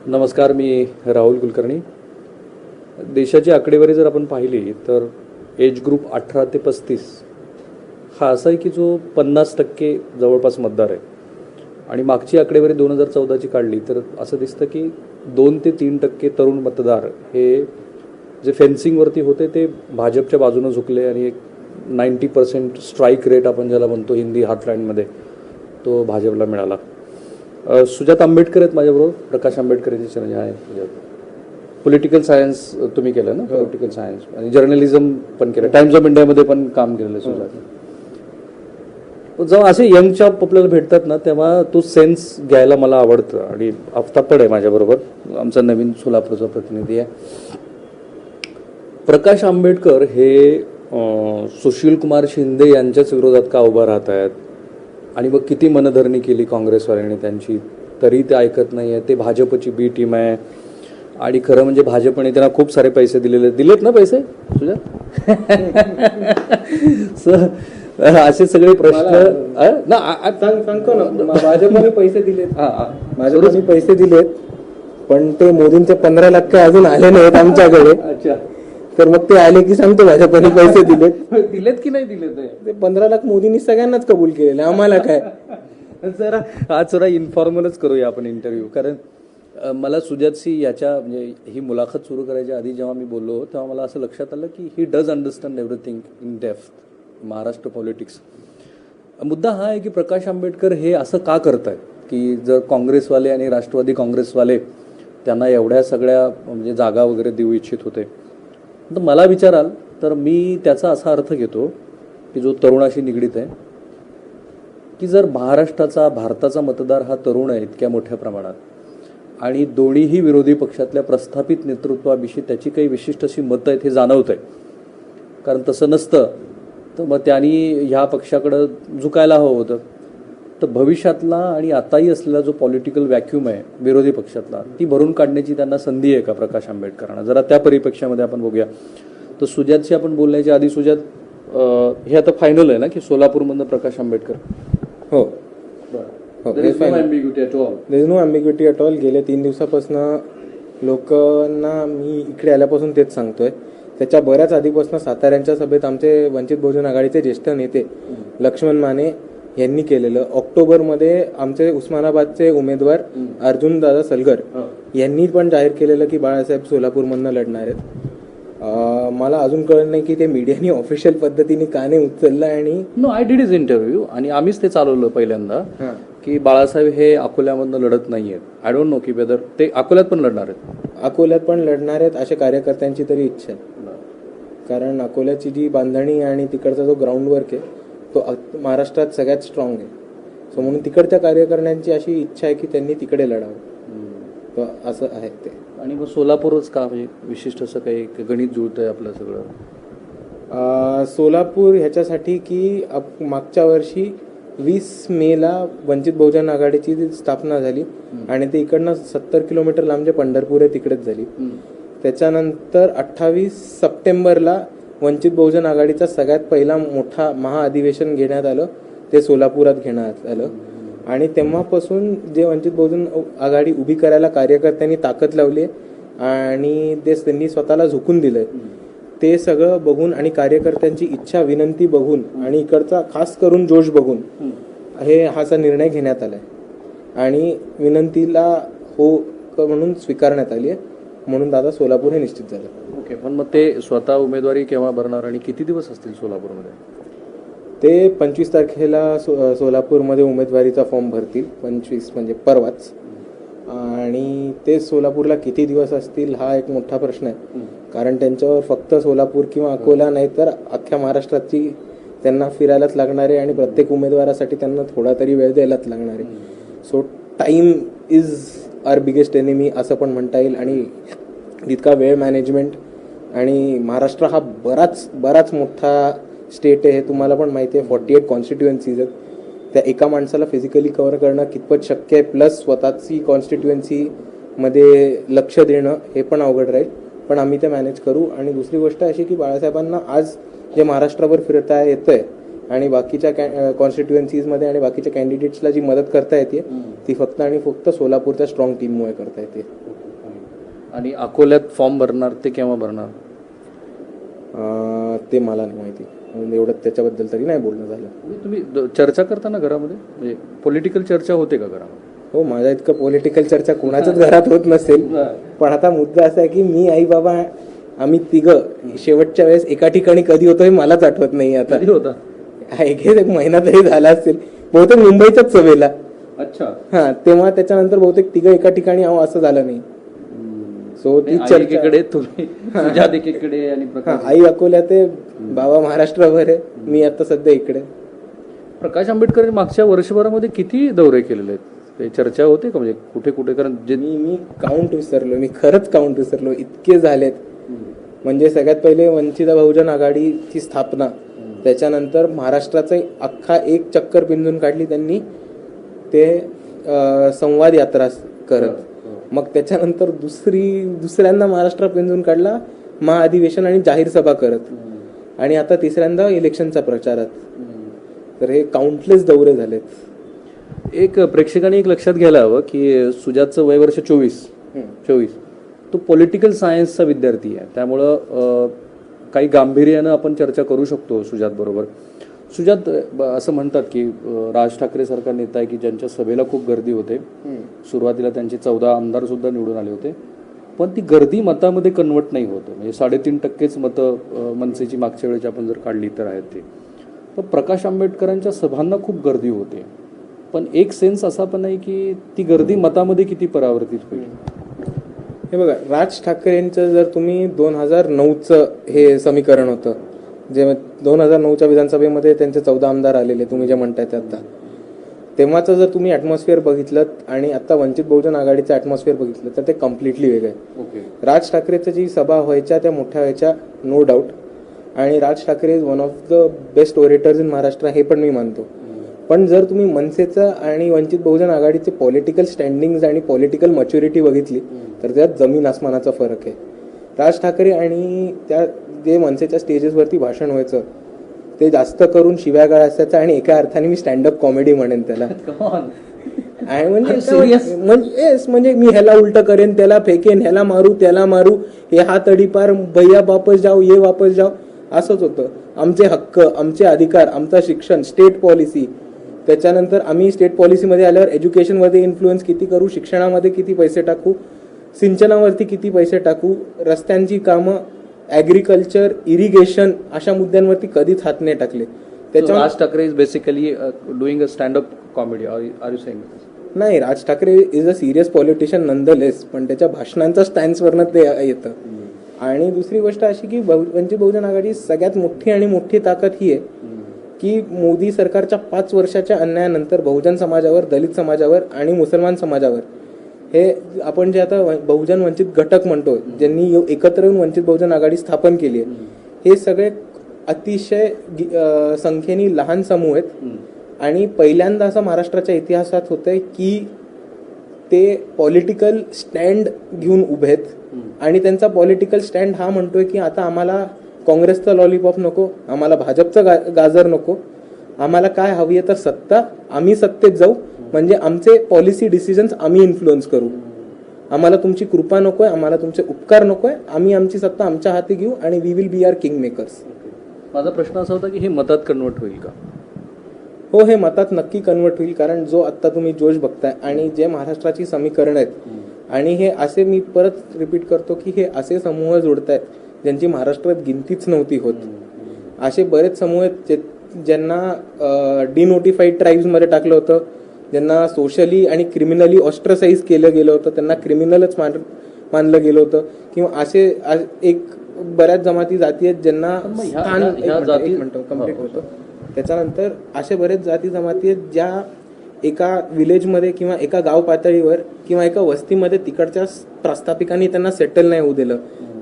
नमस्कार, मी राहुल कुलकर्णी. देशाची आकडेवारी जर आपण पाहिली तर एज ग्रुप 18 ते 35 हा असा आहे की जो 50% जवळपास मतदार आहे. आणि मागची आकडेवारी 2014ची काढली तर असं दिसतं की 2 ते 3% तरुण मतदार हे जे फेन्सिंगवरती होते ते भाजपच्या बाजूनं झुकले आणि एक 90% स्ट्राईक रेट आपण ज्याला म्हणतो हिंदी हार्टलँडमध्ये तो भाजपला मिळाला. सुजात आंबेडकर आहेत माझ्याबरोबर. प्रकाश आंबेडकरची चर्चा आहे. पॉलिटिकल सायन्स तुम्ही केलं ना? पॉलिटिकल सायन्स आणि जर्नलिझम पण केलं. टाइम्स ऑफ इंडियामध्ये पण काम केलेलं आहे सुजात. जेव्हा असे यंग चॉप आपल्याला भेटतात ना तेव्हा तो सेन्स घ्यायला मला आवडतं. आणि आफताब आहे माझ्याबरोबर, आमचा नवीन सोलापूरचा प्रतिनिधी आहे. प्रकाश आंबेडकर हे सुशील कुमार शिंदे यांच्याच विरोधात का उभा राहत आहेत आणि मग किती मनधरणी केली काँग्रेसवाल्यांनी त्यांची तरी ते ऐकत नाही आहे. ते भाजपची बी टीम आहे आणि खरं म्हणजे भाजपने त्यांना खूप सारे पैसे दिलेत ना पैसे तुझ्या असे सगळे प्रश्न सांगतो ना. भाजपने पैसे दिलेत, भाजपने पैसे दिलेत, पण ते मोदींचे 15 लाख अजून आले नाहीत आमच्याकडे. अच्छा, तर मग ते आले की सांगतो भाजपने पैसे दिलेत की नाही दिलेत? ते 15 लाख मोदींनी सगळ्यांनाच कबूल केलेले, आम्हाला काय. जरा आज जरा इन्फॉर्मलच करूया आपण इंटरव्ह्यू. कारण मला सुजातशी याच्या म्हणजे ही मुलाखत सुरू करायच्या आधी जेव्हा मी बोललो तेव्हा मला असं लक्षात आलं की he does understand everything in depth Maharashtra politics. मुद्दा हा आहे की प्रकाश आंबेडकर हे असं का करतायत की जर काँग्रेसवाले आणि राष्ट्रवादी काँग्रेसवाले त्यांना एवढ्या सगळ्या म्हणजे जागा वगैरे देऊ इच्छित होते, तर मला विचाराल तर मी त्याचा असा अर्थ घेतो की जो तरुणाशी निगडीत आहे की जर भारताचा मतदार हा तरुण आहे इतक्या मोठ्या प्रमाणात आणि दोन्हीही विरोधी पक्षातल्या प्रस्थापित नेतृत्वाविषयी त्याची काही विशिष्ट अशी मतं आहेत हे जाणवत आहे. कारण तसं नसतं तर मग त्यांनी ह्या पक्षाकडं झुकायला हवं होतं. तर भविष्यातला आणि आताही असलेला जो पॉलिटिकल व्हॅक्यूम आहे विरोधी पक्षातला ती भरून काढण्याची त्यांना संधी आहे का प्रकाश आंबेडकरांना? जरा त्या परिप्रेक्ष्यामध्ये आपण बघूया. तर सुजातशी आपण बोलण्याच्या आधी सुजात, हे आता फायनल आहे ना की सोलापूरमधनं प्रकाश आंबेडकर? हो, there is no ambiguity at all. गेल्या 3 दिवसापासून लोकांना मी इकडे आल्यापासून तेच सांगतोय. त्याच्या बऱ्याच आधीपासून साताऱ्यांच्या सभेत आमचे वंचित बहुजन आघाडीचे ज्येष्ठ नेते लक्ष्मण माने यांनी केलेलं. ऑक्टोबरमध्ये आमचे उस्मानाबादचे उमेदवार अर्जुन दादा सलगर यांनी पण जाहीर केलेलं की बाळासाहेब सोलापूरमधनं लढणार आहेत. मला अजून कळलं नाही की ते मीडियाने ऑफिशियल पद्धतीने का नाही उचललं. आणि no, I did is interview आणि आम्हीच ते चालवलं पहिल्यांदा की बाळासाहेब हे अकोल्यामधनं लढत नाहीयेत. आय डोंट नो की वेदर ते अकोल्यात पण लढणार आहेत. अकोल्यात पण लढणार आहेत अशा कार्यकर्त्यांची तरी इच्छा आहे. कारण अकोल्याची जी बांधणी आणि तिकडचा जो ग्राउंड वर्क आहे तो महाराष्ट्रात सगळ्यात स्ट्रॉंग आहे. सो म्हणून तिकडच्या कार्यकर्त्यांची अशी इच्छा आहे की त्यांनी तिकडे लढावं. तर असं आहे ते. आणि मग सोलापूरच का? म्हणजे विशिष्ट असं काही गणित जुळतंय आपलं सगळं? सोलापूर ह्याच्यासाठी की मागच्या वर्षी 20 मेला वंचित बहुजन आघाडीची स्थापना झाली आणि ते इकडनं 70 किलोमीटर लांब जे पंढरपूर आहे तिकडेच झाली. त्याच्यानंतर 28 सप्टेंबरला वंचित बहुजन आघाडीचा सगळ्यात पहिला मोठा महाअधिवेशन घेण्यात आलं. ते सोलापुरात घेण्यात आलं आणि तेव्हापासून जे वंचित बहुजन आघाडी उभी करायला कार्यकर्त्यांनी ताकद लावली आणि त्यांनी स्वतःला झुकून दिलंय. ते सगळं बघून आणि कार्यकर्त्यांची इच्छा विनंती बघून आणि इकडचा खास करून जोश बघून हाचा निर्णय घेण्यात आलाय आणि विनंतीला हो म्हणून स्वीकारण्यात आली आहे. म्हणून दादा सोलापूर हे निश्चित झालं. ओके, पण मग ते स्वतः उमेदवारी केव्हा भरणार आणि किती दिवस असतील सोलापूरमध्ये? ते 25 तारखेला सोलापूरमध्ये उमेदवारीचा फॉर्म भरतील. 25 म्हणजे परवाच. आणि ते सोलापूरला किती दिवस असतील हा एक मोठा प्रश्न आहे. कारण त्यांच्यावर फक्त सोलापूर किंवा अकोला नाही तर अख्ख्या महाराष्ट्राची त्यांना फिरायलाच लागणार आहे आणि प्रत्येक उमेदवारासाठी त्यांना थोडा तरी वेळ द्यायलाच लागणार आहे. So time is our biggest enemy असं पण म्हणता येईल. आणि तितका वेळ मॅनेजमेंट आणि महाराष्ट्र हा बराच मोठा स्टेट आहे हे तुम्हाला पण माहिती आहे. 48 कॉन्स्टिट्युएन्सीज आहेत. त्या एका माणसाला फिजिकली कव्हर करणं कितपत शक्य आहे प्लस स्वतःची कॉन्स्टिट्युएन्सीमध्ये लक्ष देणं हे पण अवघड राहील. पण आम्ही ते मॅनेज करू. आणि दुसरी गोष्ट अशी की बाळासाहेबांना आज जे महाराष्ट्रावर फिरता येतंय आणि बाकीच्या कॉन्स्टिट्युएन्सीजमध्ये आणि बाकीच्या कॅन्डिडेट्सला जी मदत करता येते ती फक्त आणि फक्त सोलापूरच्या स्ट्रॉंग टीममुळे करता येते. आणि अकोल्यात फॉर्म भरणार ते केव्हा भरणार? ते मला नाही माहिती, म्हणजे एवढं त्याच्याबद्दल तरी नाही बोलणं झालं. तुम्ही चर्चा करताना घरामध्ये म्हणजे पॉलिटिकल चर्चा होते का घरामध्ये? हो, माझ्या इतकं पॉलिटिकल चर्चा कोणाच्याच घरात होत नसेल. पण आता मुद्दा असा आहे की मी, आई, बाबा आम्ही तिघं शेवटच्या वेळेस एका ठिकाणी कधी होतो हे मलाच आठवत नाही. आता होता एक महिना तरी झाला असेल, बहुतेक मुंबईच्याच सभेला. अच्छा. हा, तेव्हा त्याच्यानंतर बहुतेक तिघं एका ठिकाणी असं झालं नाही. सो ती एकीकडे तुम्ही सुजात एकीकडे आणि आई अकोल्यात आहे, बाबा महाराष्ट्रावर आहे, मी आता सध्या इकडे. प्रकाश आंबेडकर मागच्या वर्षभरामध्ये किती दौरे केलेले आहेत? ते चर्चा होते का म्हणजे कुठे कुठे? कारण जे मी काउंट विसरलो, मी खरंच काउंट विसरलो, इतके झालेत. म्हणजे सगळ्यात पहिले वंचित बहुजन आघाडीची स्थापना, त्याच्यानंतर महाराष्ट्राचा अख्खा एक चक्कर पिंजून काढली त्यांनी ते संवाद यात्रा करत. मग त्याच्यानंतर दुसऱ्यांदा महाराष्ट्र पिंजून काढला महाअधिवेशन आणि जाहीर सभा करत, आणि आता तिसऱ्यांदा इलेक्शनचा प्रचारात. तर हे काउंटलेस दौरे झालेत. एक प्रेक्षकांनी एक लक्षात घ्यायला हवं की सुजातचं वय वर्ष 24. तो पॉलिटिकल सायन्सचा विद्यार्थी आहे, त्यामुळं काही गांभीर्यानं आपण चर्चा करू शकतो सुजात बरोबर. सुजात, असं म्हणतात की राज ठाकरे सारखा नेता आहे की ज्यांच्या सभेला खूप गर्दी होते. सुरुवातीला त्यांचे 14 आमदार सुद्धा निवडून आले होते, पण ती गर्दी मतामध्ये कन्वर्ट नाही होत. म्हणजे 3.5% मतं मनसेची मागच्या वेळेची आपण जर काढली तर आहेत ते. पण प्रकाश आंबेडकरांच्या सभांना खूप गर्दी होते, पण एक सेन्स असा पण आहे की ती गर्दी मतामध्ये किती परावर्तित होईल. हे बघा, राज ठाकरेंचं जर तुम्ही 2009चं हे समीकरण होतं, जे 2009च्या विधानसभेमध्ये त्यांचे 14 आमदार आलेले, तुम्ही जे म्हणताय ते आता, तेव्हाचं जर तुम्ही ॲटमॉस्फिअर बघितलं आणि आता वंचित बहुजन आघाडीचं ॲटमॉस्फिअर बघितलं तर ते कम्प्लिटली वेगळं आहे. राज ठाकरेचं जी सभा व्हायच्या त्या मोठ्या व्हायच्या, नो डाऊट, आणि Raj Thackeray is one of the best orators in Maharashtra, हे पण मी मानतो. पण जर तुम्ही मनसेचं आणि वंचित बहुजन आघाडीचे पॉलिटिकल स्टँडिंग्स आणि पॉलिटिकल मॅच्युरिटी बघितली तर त्यात जमीन आसमानाचा फरक आहे. राज ठाकरे आणि त्या जे मनसेच्या स्टेजेसवरती भाषण व्हायचं ते जास्त करून शिव्यागाळ असायचं, आणि एका अर्थाने मी स्टँडअप कॉमेडी म्हणेन त्याला. आणि म्हणजे मी ह्याला उलट करेन, त्याला फेकेन, ह्याला मारू, त्याला मारू, हे हा तडीपार, भैया वापस जाओ, ये वापस जाओ, असंच होतं. आमचे हक्क, आमचे अधिकार, आमचं शिक्षण, स्टेट पॉलिसी, त्याच्यानंतर आम्ही स्टेट पॉलिसीमध्ये आल्यावर एज्युकेशनमध्ये इन्फ्लुएन्स किती करू, शिक्षणामध्ये किती पैसे टाकू, सिंचनावरती किती पैसे टाकू, रस्त्यांची कामं, ॲग्रिकल्चर, इरिगेशन, अशा मुद्द्यांवरती कधीच हात नाही टाकले. त्याच्यावर Raj Thackeray is basically doing a stand up comedy. Are you saying? नाही, Raj Thackeray is a serious politician nonetheless, पण त्याच्या भाषणांचा स्टॅन्सवरनं ते येतं. आणि दुसरी गोष्ट अशी की वंचित बहुजन आघाडी सगळ्यात मोठी आणि मोठी ताकद ही आहे की मोदी सरकारच्या 5 वर्षाच्या अन्यायानंतर बहुजन समाजावर, दलित समाजावर आणि मुसलमान समाजावर, हे आपण जे आता बहुजन वंचित घटक म्हणतो, ज्यांनी एकत्र येऊन वंचित बहुजन आघाडी स्थापन केली आहे, हे सगळे अतिशय संख्येने लहान समूह आहेत. आणि पहिल्यांदा असं महाराष्ट्राच्या इतिहासात होतंय की ते पॉलिटिकल स्टँड घेऊन उभे आहेत, आणि त्यांचा पॉलिटिकल स्टँड हा म्हणतोय की आता आम्हाला काँग्रेसचं लॉलीपॉप नको, आम्हाला भाजपचं गाजर नको, आम्हाला काय हवी आहे तर सत्ता, आम्ही सत्तेत जाऊ, म्हणजे आमचे पॉलिसी डिसिजन्स आम्ही इन्फ्लुअन्स करू, आम्हाला तुमची कृपा नकोय, आम्हाला तुमचे उपकार नकोय, आम्ही आमची सत्ता आमच्या हाती घेऊ आणि we will be our king makers. माझा प्रश्न असा होता की हे मतात कन्वर्ट होईल का? हो, हे मतात नक्की कन्वर्ट होईल, कारण जो आत्ता तुम्ही जोश बघताय आणि जे महाराष्ट्राची समीकरण आहेत, आणि हे असे, मी परत रिपीट करतो की हे असे समूह जोडत आहेत ज्यांची महाराष्ट्रात गिनतीच नव्हती होत. असे बरेच समूह आहेत ज्यांना डिनोटिफाईड ट्राईब्समध्ये टाकलं होतं, ज्यांना सोशली आणि क्रिमिनली ऑस्ट्रसाइज केलं गेलं होतं, त्यांना क्रिमिनलच मानलं गेलं होतं, किंवा असे एक बऱ्याच जमाती जाती आहेत ज्यांना स्थान कम्प्लीट होतं. त्याच्यानंतर असे बरेच जाती जमाती आहेत ज्या एका विलेजमध्ये किंवा एका गाव पातळीवर किंवा एका वस्तीमध्ये तिकडच्या प्रस्थापिकांनी त्यांना सेटल नाही होऊ दिलं,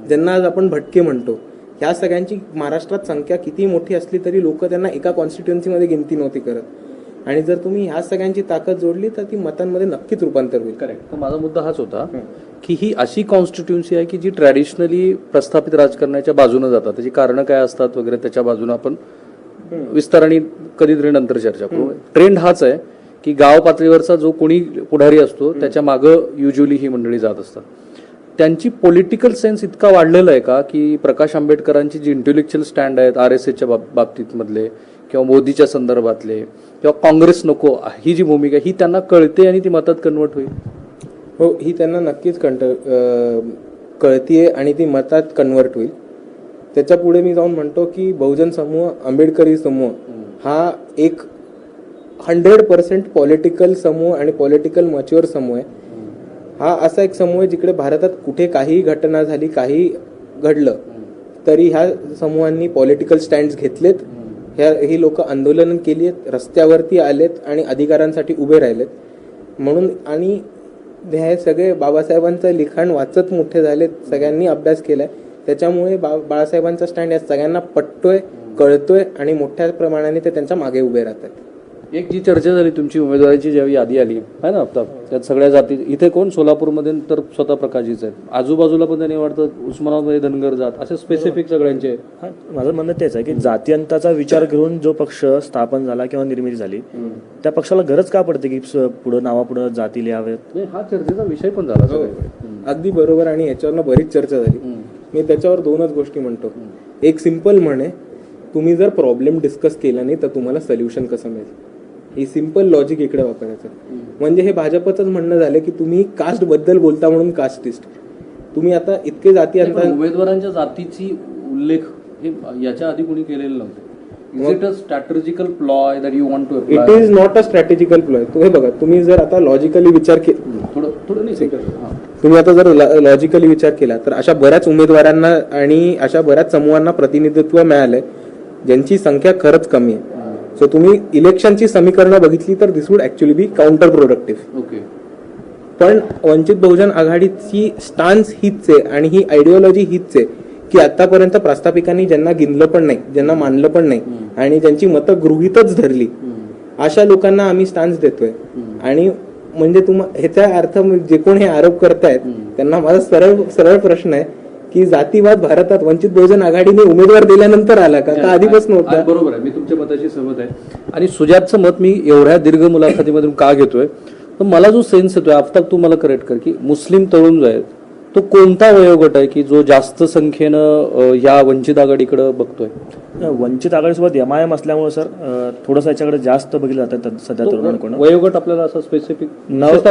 ज्यांना आज आपण भटके म्हणतो. ह्या सगळ्यांची महाराष्ट्रात संख्या किती मोठी असली तरी लोक त्यांना एका कॉन्स्टिट्युएन्सीमध्ये गिनती नव्हती करत. आणि जर तुम्ही ह्या सगळ्यांची ताकद जोडली तर ती मतांमध्ये नक्कीच रूपांतर होईल. करेक्ट. तर माझा मुद्दा हाच होता की ही अशी कॉन्स्टिट्युएन्सी आहे की जी ट्रॅडिशनली प्रस्थापित राजकारणाच्या बाजूने जातात, त्याची कारणं काय असतात वगैरे त्याच्या बाजूने आपण विस्ताराने कधीतरी नंतर चर्चा करू. ट्रेंड हाच आहे की गाव पातळीवरचा जो कोणी पुढारी असतो त्याच्या मागं युजली ही मंडळी जात असतात. त्यांची पॉलिटिकल सेन्स इतका वाढलेला आहे का की प्रकाश आंबेडकरांची जी इंटेलेक्च्युअल स्टँड आहेत RSSच्या बाबतीत मधले किंवा मोदीच्या संदर्भातले किंवा काँग्रेस नको ही जी भूमिका ही त्यांना कळते आणि ती मतात कन्वर्ट होईल? हो, ही त्यांना नक्कीच कळतीये आणि ती मतात कन्वर्ट होईल. त्याच्या पुढे मी जाऊन म्हणतो की बहुजन समूह, आंबेडकरी समूह हा एक 100% पॉलिटिकल समूह आणि पॉलिटिकल मच्युअर समूह आहे. हा असा एक समूह आहे जिकडे भारतात कुठे काही घटना झाली, काही घडलं तरी ह्या समूहांनी पॉलिटिकल स्टँड्स घेतलेत. ही लोक आंदोलन केली आहेत, रस्त्यावरती आलेत आणि अधिकारांसाठी उभे राहिलेत. म्हणून आणि हे सगळे बाबासाहेबांचं लिखाण वाचत मोठे झालेत, सगळ्यांनी अभ्यास केलाय. त्याच्यामुळे बाळासाहेबांचा स्टँड या सगळ्यांना पटतोय, कळतोय आणि मोठ्या प्रमाणाने ते त्यांच्या मागे उभे राहतात. एक जी चर्चा झाली तुमची उमेदवाराची ज्यावेळी यादी आली आहे ना, त्यात सगळ्या जाती, इथे कोण सोलापूरमध्ये तर स्वतः प्रकाशजीच आहेत, आजूबाजूला पण त्यांनी वाटतं उस्मानाबादमध्ये धनगर जात, असे स्पेसिफिक सगळ्यांचे. माझं म्हणणं तेच आहे की जातीयंताचा विचार घेऊन जो पक्ष स्थापन झाला किंवा निर्मिती झाली त्या पक्षाला गरज का पडते की पुढे नावापुढे जाती लिहावेत? हा चर्चेचा विषय पण झाला. अगदी बरोबर. आणि याच्यावर बरीच चर्चा झाली. मी त्याच्यावर दोनच गोष्टी म्हणतो. एक सिंपल म्हणे, तुम्ही जर प्रॉब्लेम डिस्कस केला नाही तर तुम्हाला सोल्युशन कसं मिळेल, ही सिंपल लॉजिक इकडे वापरायचं. म्हणजे हे भाजपचंच म्हणणं झालं की तुम्ही कास्ट बद्दल बोलता म्हणून कास्टिस्ट. तुम्ही आता इतके जाती उमेदवारांच्या जातीची उल्लेख हे याच्या आधी कोणी केलेलं नव्हतं. Is it a strategical ploy that you want to apply? It is not a strategical ploy. हे बघा, तुम्ही जर आता लॉजिकली विचार तुम्ही आता जर लॉजिकली विचार केला तर अशा बऱ्याच उमेदवारांना आणि अशा बऱ्याच समूहांना प्रतिनिधित्व मिळालंय ज्यांची संख्या खरंच कमी आहे. सो तुम्ही इलेक्शनची समीकरणं बघितली तर this would actually be counter productive. Okay. पण वंचित बहुजन आघाडीची स्टान्स हीच आहे आणि ही आयडिओलॉजी हीच आहे की आतापर्यंत प्रास्ताविकांनी ज्यांना गिनलं पण नाही, ज्यांना मानलं पण नाही आणि ज्यांची मतं गृहीतच धरली, अशा लोकांना आम्ही स्टान्स देतोय. आणि म्हणजे ह्याचा अर्थ जे कोण हे आरोप करतायत त्यांना माझा सरळ प्रश्न आहे की जातीवाद भारतात वंचित बहुजन आघाडीने उमेदवार दिल्यानंतर आला का आधीपासून होता? बरोबर आहे, मी तुमच्या मताशी सहमत आहे. आणि सुजातचं मत मी एवढ्या दीर्घ मुलाखतीमधून का घेतोय, तर मला जो सेन्स येतोय, आफताब तू मला करेक्ट कर, की मुस्लिम तरुण जो आहे तो कोणता वयोगट आहे की जो जास्त संख्येनं या वंचित आघाडीकडे बघतोय? वंचित आघाडीसोबत MIM असल्यामुळे सर थोडंसं याच्याकडे जास्त बघितलं जातं सध्या तरुणांकडून. वयोगट आपल्याला असं स्पेसिफिक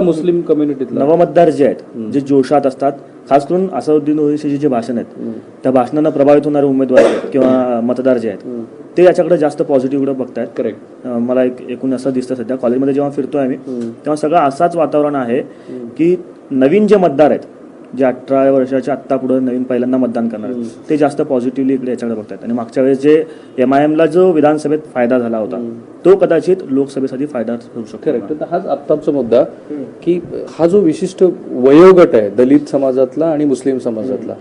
मुस्लिम कम्युनिटीतला नवमतदार जे आहेत, जे जोशात असतात, खास करून असदुद्दीन ओवैसीचे जे भाषण आहेत त्या भाषणांना प्रभावित होणारे उमेदवार आहेत किंवा मतदार जे आहेत ते याच्याकडे जास्त पॉझिटिव्हकडे बघतायत. करेक्ट. मला एकूण असं दिसतं सध्या कॉलेजमध्ये जेव्हा फिरतोय आम्ही तेव्हा सगळं असाच वातावरण आहे की नवीन जे मतदार आहेत, जे 18 वर्षाच्या आत्ता पुढे नवीन पहिल्यांदा मतदान करणार ते जास्त पॉझिटिव्हली इकडे याच्याकडे बघतात. आणि मागच्या वेळेस जे MIMला जो विधानसभेत फायदा झाला होता तो कदाचित लोकसभेसाठी फायदा होऊ शकतो. करेक्ट. हाच आत्ताचा मुद्दा की हा जो विशिष्ट वयोगट आहे दलित समाजातला आणि मुस्लिम समाजातला,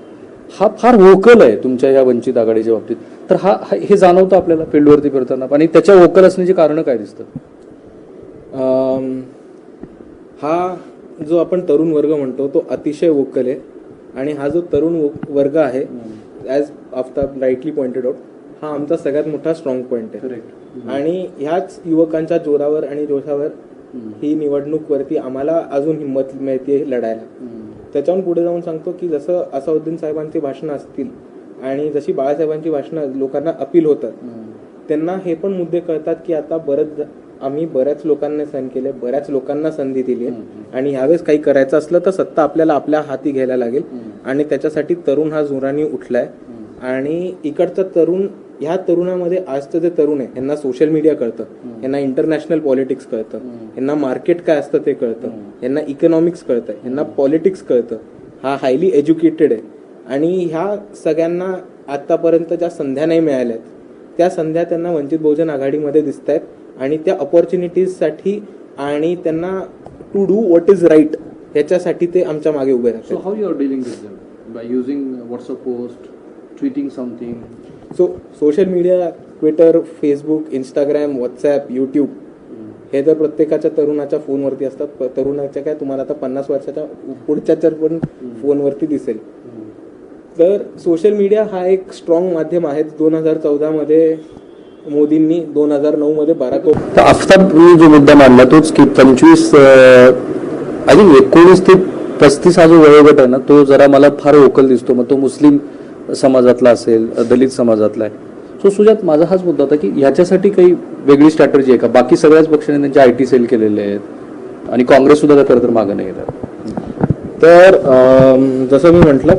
हा फार व्होकल आहे तुमच्या या वंचित आघाडीच्या बाबतीत. तर हे जाणवतं आपल्याला फील्डवरती फिरताना. आणि त्याच्या व्होकल असण्याची कारण काय दिसतं? हा जो आपण तरुण वर्ग म्हणतो तो अतिशय वोकल आहे. आणि हा जो तरुण वर्ग आहे, as Aftab rightly pointed out, हा आमचा सगळ्यात मोठा स्ट्रॉंग पॉइंट आहे. आणि ह्याच युवकांच्या जोरावर आणि जोशावर ही निवडणूकवरती आम्हाला अजून हिंमत मिळते लढायला. त्याच्याहून पुढे जाऊन सांगतो की जसं असाउद्दीन साहेबांची भाषणं असतील आणि जशी बाळासाहेबांची भाषणं लोकांना अपील होतात, त्यांना हे पण मुद्दे कळतात की आता आम्ही बऱ्याच लोकांना सहन केले, बऱ्याच लोकांना संधी दिली आहे आणि ह्यावेळेस काही करायचं असलं तर सत्ता आपल्याला आपल्या हाती घ्यायला लागेल. आणि त्याच्यासाठी तरुण हा जोराने उठलाय. आणि इकडचा तरुण, ह्या तरुणामध्ये आजचं जे तरुण आहे यांना सोशल मीडिया कळतं, यांना इंटरनॅशनल पॉलिटिक्स कळतं, यांना मार्केट काय असतं ते कळतं, यांना इकॉनॉमिक्स कळतं, यांना पॉलिटिक्स कळतं. हा हायली एज्युकेटेड आहे. आणि ह्या सगळ्यांना आतापर्यंत ज्या संध्या नाही मिळाल्यात त्या संध्या त्यांना वंचित बहुजन आघाडीमध्ये दिसत आहेत. आणि त्या ऑपॉर्च्युनिटीजसाठी आणि त्यांना to do what is right ह्याच्यासाठी ते आमच्या मागे उभे राहतात. So how you are dealing with them? By using WhatsApp post, tweeting something? Social media, Twitter, Facebook, Instagram, WhatsApp, YouTube हे तर प्रत्येकाच्या तरुणाच्या फोनवरती असतात. तरुणाच्या काय, तुम्हाला आता 50 वर्षाच्या पुढच्या पण फोनवरती दिसेल. तर सोशल मीडिया हा एक स्ट्रॉंग माध्यम आहे. 2014 मध्ये मोदींनी 2009 मध्ये बाराक तर आफताबनी जो मुद्दा मांडला तोच की 25 आय थिंक 19 ते 35 हा जो वयोगट आहे ना तो जरा मला फार वोकल दिसतो. मग तो मुस्लिम समाजातला असेल, दलित समाजातला आहे. सो सुजात, माझा हाच मुद्दा होता की ह्याच्यासाठी काही वेगळी स्ट्रॅटर्जी आहे का? बाकी सगळ्याच पक्षांनी त्यांचे IT सेल केलेले आहेत आणि काँग्रेस सुद्धा खरं तर मागं नाही येतात. तर जसं मी म्हटलं,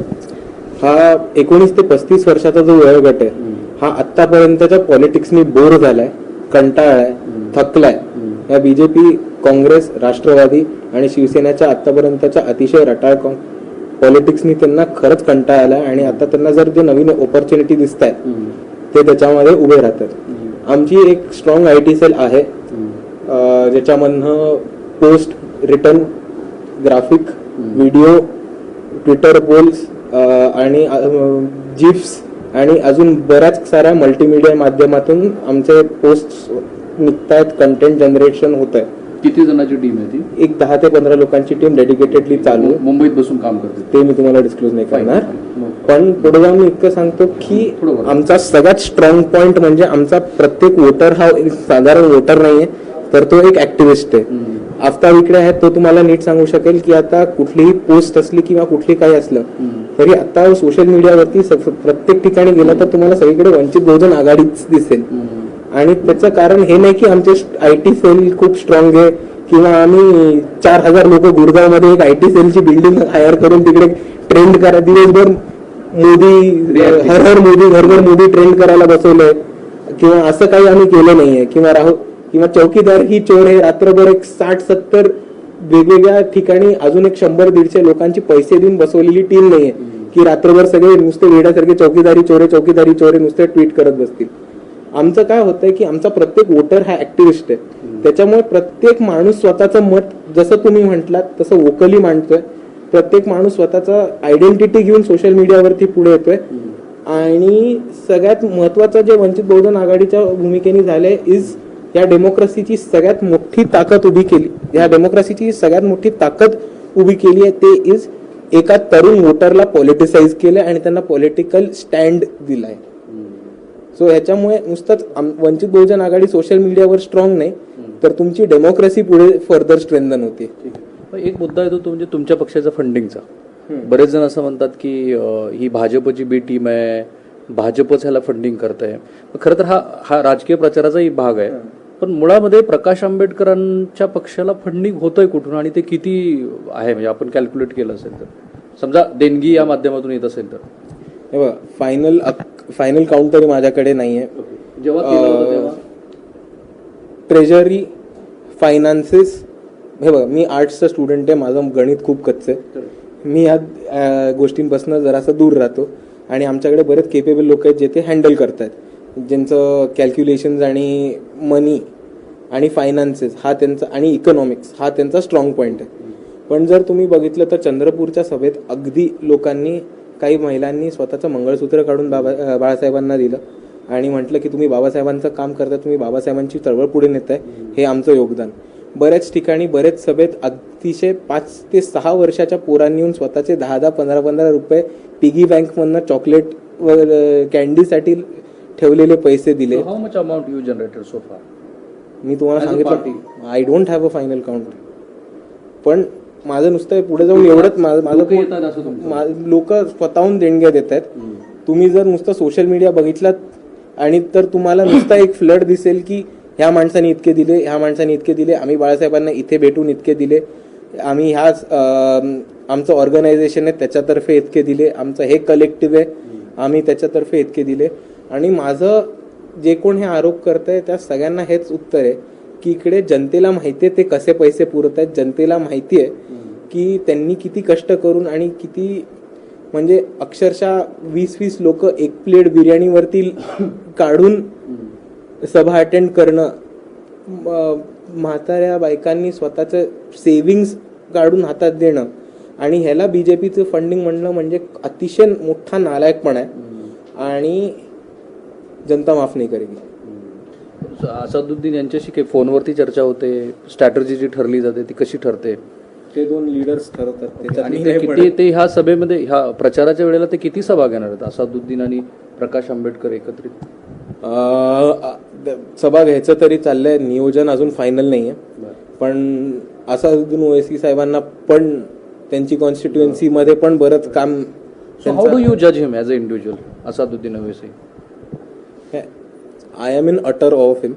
हा 19 ते 35 वर्षाचा जो वयोगट आहे हा आतापर्यंतच्या पॉलिटिक्सनी बोर झालाय, कंटाळलाय, थकलाय. या बीजेपी, काँग्रेस, राष्ट्रवादी आणि शिवसेनेच्या आतापर्यंतच्या अतिशय रटाळ पॉलिटिक्सनी त्यांना खरंच कंटाळा आलाय आणि आता त्यांना जर जे नवीन ऑपॉर्च्युनिटी दिसत आहेत ते त्याच्यामध्ये उभे राहतात. आमची एक स्ट्रॉंग IT सेल आहे ज्याच्यामधनं post, return, graphic, video, Twitter polls आणि जिफ्स आणि अजून बऱ्याच साऱ्या मल्टीमीडिया माध्यमातून आमचे पोस्ट निघतायत, कंटेंट जनरेशन होत आहे. किती जणांची टीम आहे ती? एक 10 ते 15 लोकांची टीम डेडिकेटेडली चालू आहे. मुंबईत बसून काम करते. ते मी तुम्हाला डिस्क्लोज नाही करणार, पण पुढे जाऊन मी इतकं सांगतो की आमचा सगळ्यात स्ट्रॉंग पॉइंट म्हणजे आमचा प्रत्येक वोटर हा एक साधारण वोटर नाहीये, तर तो एक ऍक्टिव्हिस्ट आहे. आफ्ताब इकडे आहे, तो तुम्हाला नीट सांगू शकेल की आता कुठलीही पोस्ट असली किंवा कुठली काही असलं तरी आता सोशल मीडियावरती प्रत्येक ठिकाणी गेलं तर तुम्हाला सगळीकडे वंचित बहुजन आघाडीच दिसेल. आणि त्याचं कारण हे नाही की आमचे IT सेल खूप स्ट्रॉंग आहे किंवा आम्ही 4000 लोक गुडगावमध्ये एक IT सेलची बिल्डिंग हायर करून तिकडे ट्रेंड करा, दिवसभर मोदी हर हर मोदी, घर घर मोदी ट्रेंड करायला बसवलंय किंवा असं काही आम्ही केलं नाहीये. किंवा चौकीदार ही चोर हे रात्रभर एक 60-70 वेगवेगळ्या ठिकाणी अजून एक 100-150 लोकांची पैसे देऊन बसवलेली टीम नाहीये की रात्रभर सगळे नुसते वेड्यासारखे चौकीदारी चोरे नुसते ट्विट करत बसतील. आमचं काय होतंय की आमचा प्रत्येक वोटर हा ऍक्टिव्हिस्ट आहे. त्याच्यामुळे प्रत्येक माणूस स्वतःचं मत, जसं तुम्ही म्हटलात तसं वोकली मांडतोय. प्रत्येक माणूस स्वतःचा आयडेंटिटी घेऊन सोशल मीडियावरती पुढे येतोय. आणि सगळ्यात महत्वाचं जे वंचित बहुजन आघाडीच्या भूमिकेने झालंय इज या डेमोक्रेसीची सगळ्यात मोठी ताकद उभी केली. या डेमोक्रेसीची सगळ्यात मोठी ताकद उभी केली आहे ते इज एका तरुण वोटरला पॉलिटिसाइज केलं आणि त्यांना पॉलिटिकल स्टँड दिलाय. सो ह्याच्यामुळे नुसतंच वंचित बहुजन आघाडी सोशल मीडियावर स्ट्रॉंग नाही तर तुमची डेमोक्रेसी पुढे फर्दर स्ट्रेंथन होते. एक मुद्दा येतो तो म्हणजे तुमच्या पक्षाचा फंडिंगचा. बरेच जण असं म्हणतात की ही भाजपची बी टीम आहे, भाजपच ह्याला फंडिंग करत आहे. खरं तर हा राजकीय प्रचाराचाही भाग आहे, पण मुळामध्ये प्रकाश आंबेडकरांच्या पक्षाला फंडिंग होतंय कुठून आणि ते किती आहे? म्हणजे आपण कॅल्क्युलेट केलं असेल तर, समजा देणगी या माध्यमातून येत असेल तर. हे बघा, फायनल काउंट तरी माझ्याकडे नाहीये. जेव्हा ट्रेजरी, फायनान्सेस, हे बघा मी आर्ट्सचा स्टुडंट आहे, माझं गणित खूप कच्चं आहे, मी या गोष्टींपासून जरासा दूर राहतो. आणि आमच्याकडे बरेच केपेबल लोक आहेत जे ते हँडल करतात, ज्यांचं कॅल्क्युलेशन्स आणि मनी आणि फायनान्सेस हा त्यांचा आणि इकॉनॉमिक्स हा त्यांचा स्ट्रॉंग पॉईंट आहे. पण जर तुम्ही बघितलं तर चंद्रपूरच्या सभेत अगदी लोकांनी, काही महिलांनी स्वतःचं मंगळसूत्र काढून बाळासाहेबांना दिलं आणि म्हटलं की तुम्ही बाबासाहेबांचं काम करता, तुम्ही बाबासाहेबांची चळवळ पुढे नेताय, हे आमचं योगदान. बऱ्याच ठिकाणी बरेच सभेत अतिशय 5 ते 6 वर्षाच्या पोरांनी येऊन स्वतःचे 10-10, 15-15 रुपये पिगी बँकमधनं चॉकलेट व कॅन्डीसाठी ठेवलेले पैसे दिले. How much amount you generated so फार? मी तुम्हाला सांगितलं, I don't have a final count. पण माझं नुसतं पुढे जाऊन एवढंच, माझं लोक स्वतःहून देणग्या देत आहेत. तुम्ही जर नुसतं सोशल मीडिया बघितलात आणि तर तुम्हाला नुसता एक फ्लड दिसेल की ह्या माणसाने इतके दिले, ह्या माणसाने इतके दिले, आम्ही बाळासाहेबांना इथे भेटून इतके दिले, आम्ही आमचं ऑर्गनायझेशन आहे त्याच्यातर्फे इतके दिले, आमचं हे कलेक्टिव्ह आहे आम्ही त्याच्यातर्फे इतके दिले. आणि माझं जे कोण हे आरोप करत आहे त्या सगळ्यांना हेच उत्तर आहे की इकडे जनतेला माहिती आहे ते कसे पैसे पुरत आहेत, जनतेला माहिती आहे की त्यांनी किती कष्ट करून आणि किती, म्हणजे अक्षरशः 20-20 लोक एक प्लेट बिर्याणीवरती काढून सभा अटेंड करणं, म्हाताऱ्या बायकांनी स्वतःचं सेव्हिंग्स काढून हातात देणं, आणि ह्याला बीजेपीचं फंडिंग म्हणणं म्हणजे अतिशय मोठा नालायकपणा आहे आणि जनता माफ नाही करेगी. असादुद्दीन यांच्याशी काही फोनवरती चर्चा होते, स्ट्रॅटर्जी जी ठरली जाते ती कशी ठरते? ते 2 लीडर्स ठरवतात. आणि ते ह्या सभेमध्ये, ह्या प्रचाराच्या वेळेला ते किती सभा घेणार आहेत असादुद्दीन आणि प्रकाश आंबेडकर एकत्रित? सभा घ्यायचं तरी चाललंय, नियोजन अजून फायनल नाहीये. पण असादुद्दीन ओवैसी साहेबांना पण त्यांची कॉन्स्टिट्युएन्सी मध्ये पण बरंच काम. हाऊ डू यू जज him as a individual Asaduddin Owaisi? I am in utter of him.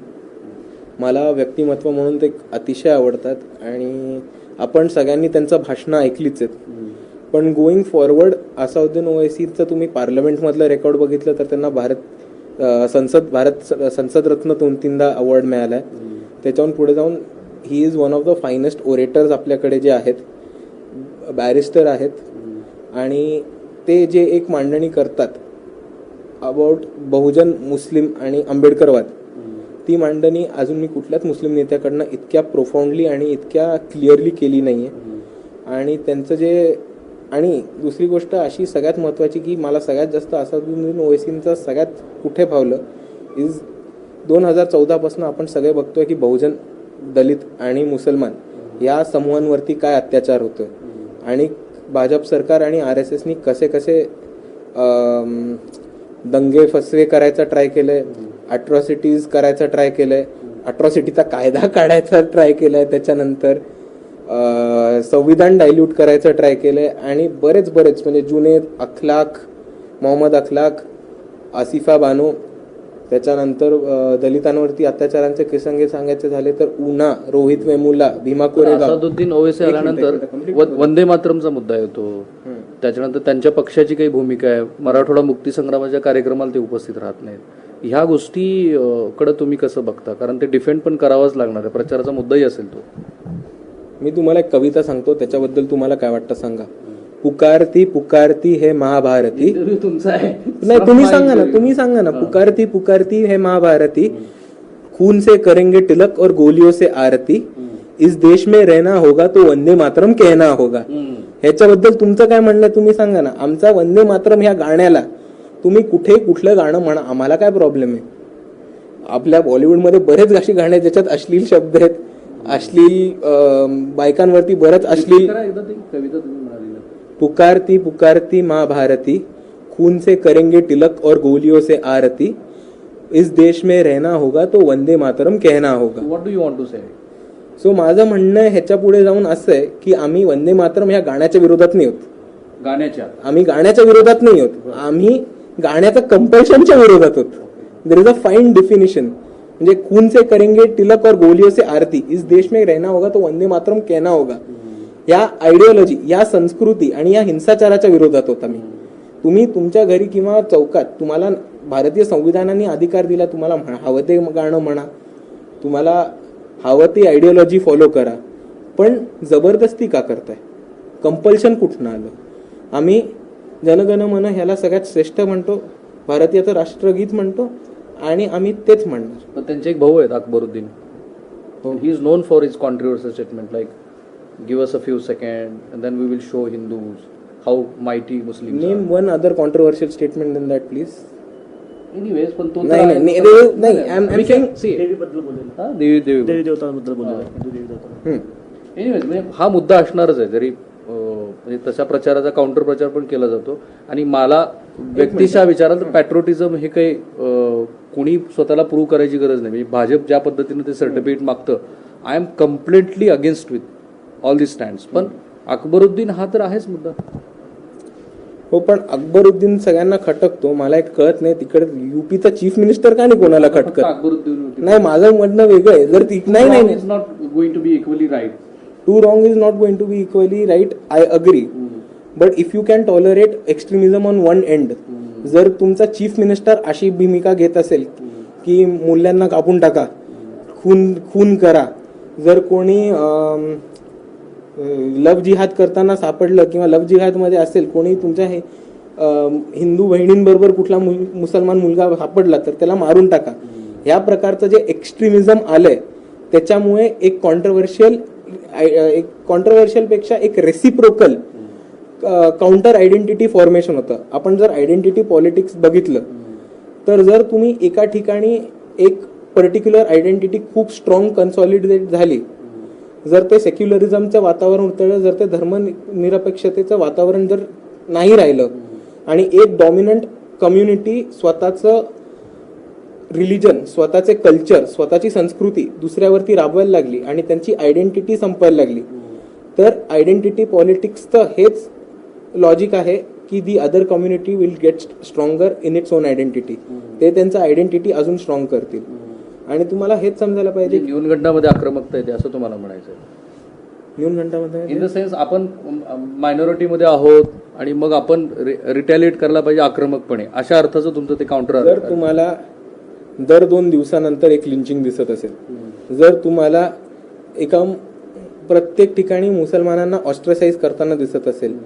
मला व्यक्तिमत्व म्हणून ते अतिशय आवडतात आणि आपण सगळ्यांनी त्यांचं भाषणं ऐकलीच आहेत. पण गोईंग फॉरवर्ड असादुद्दीन ओवैसीचं तुम्ही पार्लमेंटमधलं रेकॉर्ड बघितलं तर त्यांना भारत संसद रत्न 2-3दा अवॉर्ड मिळाला आहे. त्याच्याहून पुढे जाऊन he is one of the finest orators आपल्याकडे जे आहेत, बॅरिस्टर आहेत. आणि ते जे एक मांडणी करतात अबाउट बहुजन, मुस्लिम आणि आंबेडकरवाद, ती मांडणी अजून मी कुठल्याच मुस्लिम नेत्याकडनं इतक्या प्रोफाऊंडली आणि इतक्या क्लिअरली केली नाही आहे. आणि त्यांचं जे, आणि दुसरी गोष्ट अशी सगळ्यात महत्त्वाची की मला सगळ्यात जास्त असादुद्दीन ओवैसींचं सगळ्यात कुठे भावलं इज 2014 आपण सगळे बघतोय की बहुजन, दलित आणि मुसलमान या समूहांवरती काय अत्याचार होतोय आणि भाजप सरकार आणि RSSनी कसे कसे दंगे फसवे करायचा ट्राय केलंय, अट्रॉसिटीज करायचा ट्राय केलंय, अट्रॉसिटीचा कायदा काढायचा ट्राय केलाय, त्याच्यानंतर संविधान डायल्यूट करायचं ट्राय केलंय आणि बरेच म्हणजे जुनेद अखलाक, मोहम्मद अखलाक, आसिफा बानो, त्याच्यानंतर दलितांवरती अत्याचारांचे किस्से सांगायचे झाले तर उना, रोहित वेमुला, भीमा कोरेगाव. असादुद्दीन ओवैसी आल्यानंतर वंदे मातरमचा मुद्दा येतो. त्याच्यानंतर त्यांच्या पक्षाची काही भूमिका आहे, मराठवाडा मुक्ती संग्रामाच्या कार्यक्रमाला ते उपस्थित राहत नाहीत. ह्या गोष्टी कडे तुम्ही कसं बघता? कारण ते डिफेंड पण करावाच लागणार आहे, प्रचाराचा मुद्दाही असेल तो. मी तुम्हाला एक कविता सांगतो, त्याच्याबद्दल तुम्हाला काय वाटतं सांगा. पुकारती पुकारती है महाभारती. तुमचा आहे नाही, तुम्ही सांगा ना. पुकारती पुकारती है महाभारती, खून से करेंगे तिलक और गोलियों से आरती, इस देश में रहना होगा तो वंदे मातरम कहना होगा. ह्याच्याबद्दल तुमचं काय म्हणणं आहे तुम्ही सांगा ना. आमचा वंदे मातरम ह्या गाण्याला तुम्ही कुठलं गाणं म्हणा, आम्हाला काय प्रॉब्लेम आहे. आपल्या बॉलिवूडमध्ये बरेच अशी गाणे ज्याच्यात अश्लील शब्द आहेत, अश्लील बायकांवरती बरंच अश्लील. पुकारती पुकारती माँ भारती, खून से करेंगे तिलक और गोलियों से आरती, इस देश में रहना होगा तो वंदे मातरम कहना होगा. What do you want to say? So माझं म्हणणं ह्याच्या पुढे जाऊन असं आहे की आम्ही वंदे मातरम ह्या गाण्याच्या विरोधात नाही होत. आम्ही गाण्याच्या विरोधात नाही होत, आम्ही गाण्याच्या कंपल्शनच्या विरोधात होत. There is a fine definition. म्हणजे खून से करेंगे तिलक और गोलियों से आरती, इस देश में रहना होगा तो वंदे मातरम कहना होगा. या आयडिओलॉजी, या संस्कृती आणि या हिंसाचाराच्या विरोधात होता मी. तुम्ही तुमच्या घरी किंवा चौकात, तुम्हाला भारतीय संविधानाने अधिकार दिला, तुम्हाला हवं ते गाणं म्हणा, तुम्हाला हवं ती आयडिओलॉजी फॉलो करा, पण जबरदस्ती का करताय? कंपल्शन कुठनं आलं? आम्ही जनगण मन ह्याला सगळ्यात श्रेष्ठ म्हणतो, भारतीयाचं राष्ट्रगीत म्हणतो आणि आम्ही तेच म्हणणार. पण त्यांचे एक भाऊ आहेत Akbaruddin, he is non for his controversial statement like give us a few seconds and then we will show Hindus how mighty Muslims name are. one other controversial statement in that please. Anyways, पण तो नाही I'm saying देवीबद्दल बोललेलं, देवी देवी देवतांबद्दल बोललेलं, हिंदू देवी देवता. Anyways म्हणजे हा मुद्दा असणारच आहे. जरी म्हणजे तशा प्रचाराचा काउंटर प्रचार पण केला जातो. आणि मला व्यक्तिशः विचाराल तर पॅट्रोटिझम हे काही कोणी स्वतःला प्रूव्ह करायची गरज नाही. म्हणजे भाजप ज्या पद्धतीने ते सर्टिफिकेट मागतं, I am completely against with all the stands. पण अकबरुद्दीन हा तर आहेच मुद्दा. हो, पण अकबरुद्दीन सगळ्यांना खटकतो. मला एक कळत नाही, तिकडे युपीचा चीफ मिनिस्टर का नाही कोणाला खटकत? अकबरुद्दीन नाही, माझं म्हणणं वेगळं आहे. जर नाही is not going to be equally right. Two wrong is not going to be equally right, I agree. But if you can tolerate extremism on one end, जर तुमचा चीफ मिनिस्टर अशी भूमिका घेत असेल की मूल्यांना कापून टाका, खून करा, जर कोणी लव जिहाद करताना सापडलं किंवा लव जिहाद मध्ये असेल कोणी, तुमच्या हिंदू बहिणींबरोबर कुठला मुसलमान मुलगा सापडला तर त्याला मारून टाका. ह्या प्रकारचं जे एक्स्ट्रीमिझम आलंय त्याच्यामुळे एक कॉन्ट्रोवर्शियल पेक्षा एक रेसिप्रोकल काउंटर आयडेंटिटी फॉर्मेशन होतं. आपण जर आयडेंटिटी पॉलिटिक्स बघितलं तर जर तुम्ही एका ठिकाणी एक पर्टिक्युलर आयडेंटिटी खूप स्ट्रॉंग कन्सॉलिडेट झाली, जर ते सेक्युलरिझमचं वातावरण उतरलं, जर ते धर्मनिरपेक्षतेचं वातावरण जर नाही राहिलं आणि एक डॉमिनंट कम्युनिटी स्वतःचं रिलिजन, स्वतःचे कल्चर, स्वतःची संस्कृती दुसऱ्यावरती राबवायला लागली आणि त्यांची आयडेंटिटी संपायला लागली, तर आयडेंटिटी पॉलिटिक्सचं हेच लॉजिक आहे की the other community will get stronger in its own identity. ते त्यांचं आयडेंटिटी अजून स्ट्रॉंग करतील. आणि तुम्हाला हेच समजायला पाहिजे, न्यूनगंडामध्ये आक्रमकता येते असं तुम्हाला म्हणायचं आहे. न्यूनगंडामध्ये इन द सेन्स आपण मायनॉरिटीमध्ये आहोत आणि मग आपण रिटॅलिएट करायला पाहिजे आक्रमकपणे, अशा अर्थाचं तुमचं ते काउंटर. जर तुम्हाला दर 2 दिवसानंतर एक लिंचिंग दिसत असेल, जर तुम्हाला एका प्रत्येक ठिकाणी मुसलमानांना ऑस्ट्रेसाइज करताना दिसत असेल,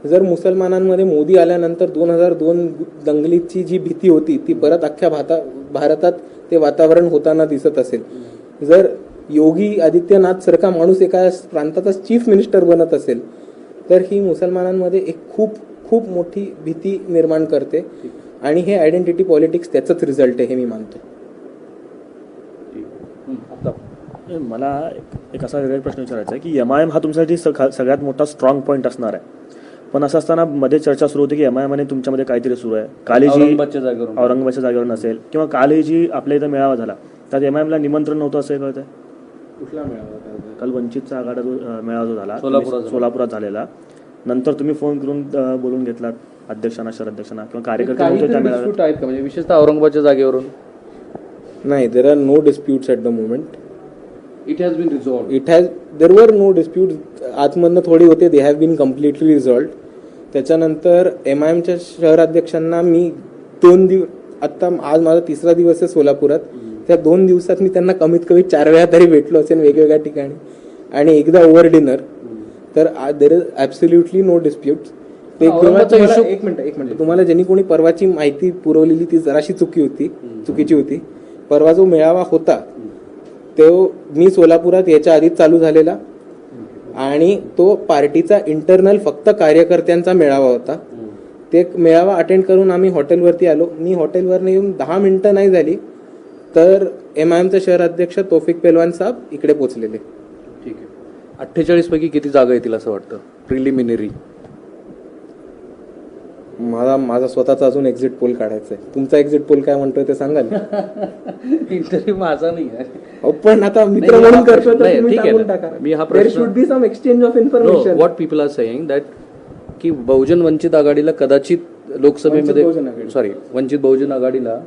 जर मुसलमानांमध्ये मोदी आल्यानंतर 2002 दंगलीची जी भीती होती ती परत अख्ख्या भारतात ते वातावरण होताना दिसत असेल, जर योगी आदित्यनाथ सारखा माणूस एका प्रांताचा चीफ मिनिस्टर बनत असेल, तर ही मुसलमानांमध्ये एक खूप खूप मोठी भीती निर्माण करते. आणि हे आयडेंटिटी पॉलिटिक्स त्याचंच रिझल्ट आहे हे मी मानतो. मला एक असा वेगळा प्रश्न विचारायचा आहे की MIM हा तुमच्यासाठी सगळ्यात मोठा स्ट्रॉंग पॉईंट असणार आहे, पण असं असताना मध्ये चर्चा सुरू होती की MIM आणि तुमच्यामध्ये काहीतरी सुरू आहे. काल जी औरंगाबादच्या जागेवर नसेल किंवा काल जी आपल्या इथं मेळावा झाला त्यात MIM ला निमंत्रण नव्हतं असं कळतंय. कुठला मेळावा? काल वंचितचा आघाडा जो मेळावा जो झाला सोलापुरात झालेला, नंतर तुम्ही फोन करून बोलून घेतलात अध्यक्षांना, शहराध्यक्षांना किंवा कार्यकर्ते आहेत का म्हणजे विशेषतः औरंगाबादच्या जागेवरून? नाही, there are no disputes at the moment. It has been resolved. There were no dispute. आतमधनं थोडी होते, they have been completely resolved. त्याच्यानंतर MIMच्या शहराध्यक्षांना मी 2 दिवस, आत्ता आज माझा 3रा दिवस आहे सोलापुरात, त्या 2 दिवसात मी त्यांना कमीत कमी 4 वेळा तरी भेटलो असेल वेगवेगळ्या ठिकाणी, आणि एकदा ओव्हर डिनर. तर there is absolutely no disputes. एक मिनिट, तुम्हाला ज्यांनी कोणी परवाची माहिती पुरवलेली ती जराशी चुकीची होती. परवा जो मेळावा होता तो मी सोलापुरात याच्या आधीच चालू झालेला, आणि तो पार्टीचा इंटरनल फक्त कार्यकर्त्यांचा मेळावा होता. ते मेळावा अटेंड करून आम्ही हॉटेलवरती आलो. मी हॉटेलवरनं येऊन 10 मिनिटं नाही झाली तर MIMचे शहराध्यक्ष तौफिक पेलवान साहेब इकडे पोहोचलेले. ठीक आहे. 48 पैकी किती जागा येतील असं वाटतं प्रिलिमिनरी? माझा स्वतःचा अजून एक्झिट पोल काढायचा आहे. तुमचा एक्झिट पोल काय म्हणतोय ते सांगाल? इंटरव्ह्यू माझा नाही आहे, पण आता मित्र म्हणून करतो तर तुम्ही ठीक आहे टाकून ना. टाका. मी हा there should be some exchange of information. What people are saying that की बहुजन वंचित आघाडीला कदाचित लोकसभेमध्ये, वंचित बहुजन आघाडीला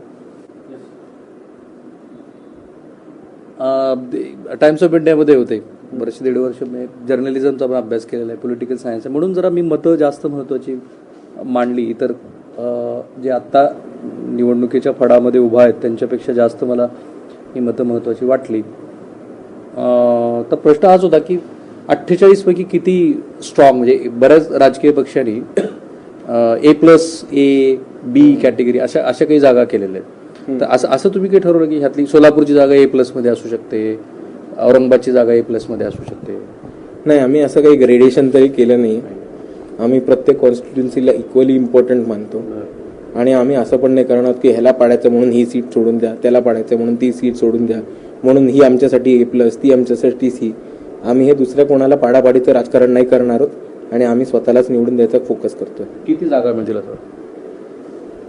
टाइम्स ऑफ इंडियामध्ये होते बरेचसे 1.5 वर्ष. मी जर्नलिझमचा पण अभ्यास केलेला आहे, पॉलिटिकल सायन्स आहे, म्हणून जरा मी मतं जास्त महत्त्वाची मांडली. इतर जे आत्ता निवडणुकीच्या फडामध्ये उभा आहेत त्यांच्यापेक्षा जास्त मला ही मतं महत्त्वाची वाटली. तर प्रश्न हाच होता की 48 पैकी किती स्ट्रॉंग, म्हणजे बऱ्याच राजकीय पक्षांनी A+, A, B कॅटेगरी अशा काही जागा केलेल्या आहेत. तर असं तुम्ही काही ठरवलं की ह्यातली सोलापूरची जागा A+ मध्ये असू शकते, औरंगाबादची जागा A+ मध्ये असू शकते? नाही, आम्ही असं काही ग्रेडेशन तरी केलं नाही. आम्ही प्रत्येक कॉन्स्टिट्युन्सीला इक्वली इम्पॉर्टंट मानतो, आणि आम्ही असं पण नाही करणार की ह्याला पाडायचं म्हणून ही सीट सोडून द्या, त्याला पाडायचं म्हणून ती सीट सोडून द्या, म्हणून ही आमच्यासाठी A+, ती आमच्यासाठी C. आम्ही हे दुसऱ्या कोणाला पाडापाडीचं राजकारण नाही करणार आहोत, आणि आम्ही स्वतःलाच निवडून द्यायचा फोकस करतोय. किती जागा म्हणजे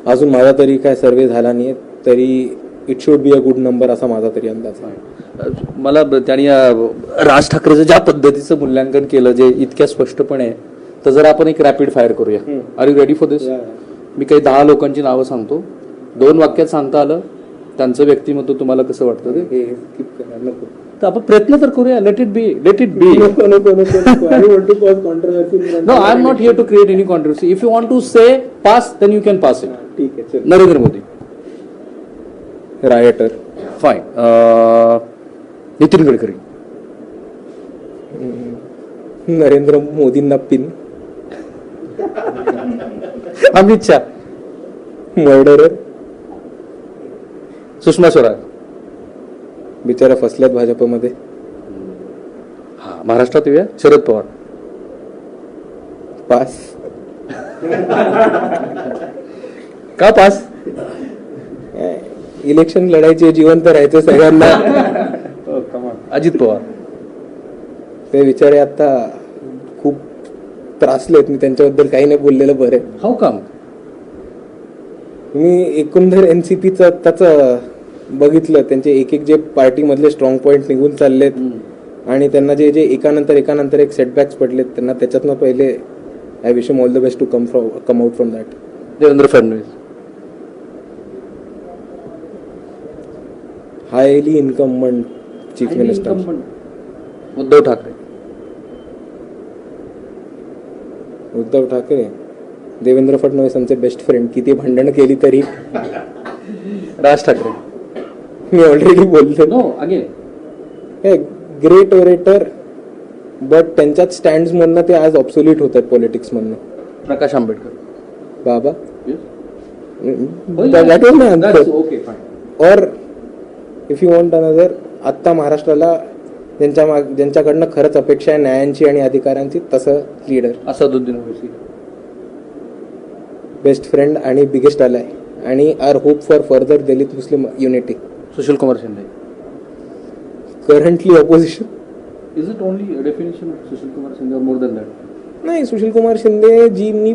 अजून माझा तरी काय सर्वे झाला नाही, तरी it should be a good number असा माझा तरी अंदाज आहे. मला त्यांनी राज ठाकरेचं ज्या पद्धतीचं मूल्यांकन केलं जे इतक्या स्पष्टपणे, तर जर आपण एक रॅपिड फायर करूया. आर यू रेडी फॉर दिस? मी काही 10 लोकांची नावं सांगतो, 2 वाक्यात सांगता आलं त्यांचं व्यक्तिमत्व तुम्हाला कसं वाटतं ते, तर आपण प्रयत्न तर करूया. Let it be. No, I am not here to create any controversy. If you want to say pass then you can pass it. ठीक आहे. नरेंद्र मोदी, रायटर. फाईन. नितीन गडकरी, नरेंद्र मोदींना पिन. अमित शहा, मर्डरर. सुषमा स्वराज, बिचारा फसल्यात भाजपमध्ये. हा, महाराष्ट्रात येऊया. शरद पवार, पास. का पास? इलेक्शन लढायचे, जिवंत राहायचं सगळ्यांना. अजित पवार, ते बिचारे आता खूप त्रासलेत. मी त्यांच्याबद्दल काही नाही बोललेलं बरं आहे. हाऊ कम? मी एकंदर NCPचं त्याचं बघितलं त्यांचे एक एक जे पार्टीमधले स्ट्रॉंग पॉईंट निघून चाललेत आणि त्यांना जे जे एकानंतर एक सेटबॅक्स पडलेत त्यांना त्याच्यातनं पहिले I wish all the best to come out from that. Devendra Fadnavis. Highly incumbent chief minister. Uddhav Thackeray. Uddhav Thackeray. Devendra Fadnavis आमचे बेस्ट फ्रेंड. किती भांडण केली तरी. राज ठाकरे. मी ऑलरेडी बोललो. No again. हे ग्रेट ओरेटर बट त्यांच्याच स्टँड्स मधनं ते आज ऑब्सोल्यूट होत आहेत पॉलिटिक्स मधनं. प्रकाश आंबेडकर. बाबा That was my answer. Okay, fine. और इफ यू वॉन्ट अनदर, आत्ता महाराष्ट्राला ज्यांच्याकडनं खरंच अपेक्षा आहे न्यायांची आणि अधिकारांची, तसं leader. Asaduddin Owaisi. Best friend आणि बिगेस्ट अलाय आणि our hope for further Dalit Muslim unity. Sushil Kumar Shinde. Currently opposition. Is it only definition of Sushil Kumar Shinde or more than that? नाही, सुशील कुमार शिंदे जींनी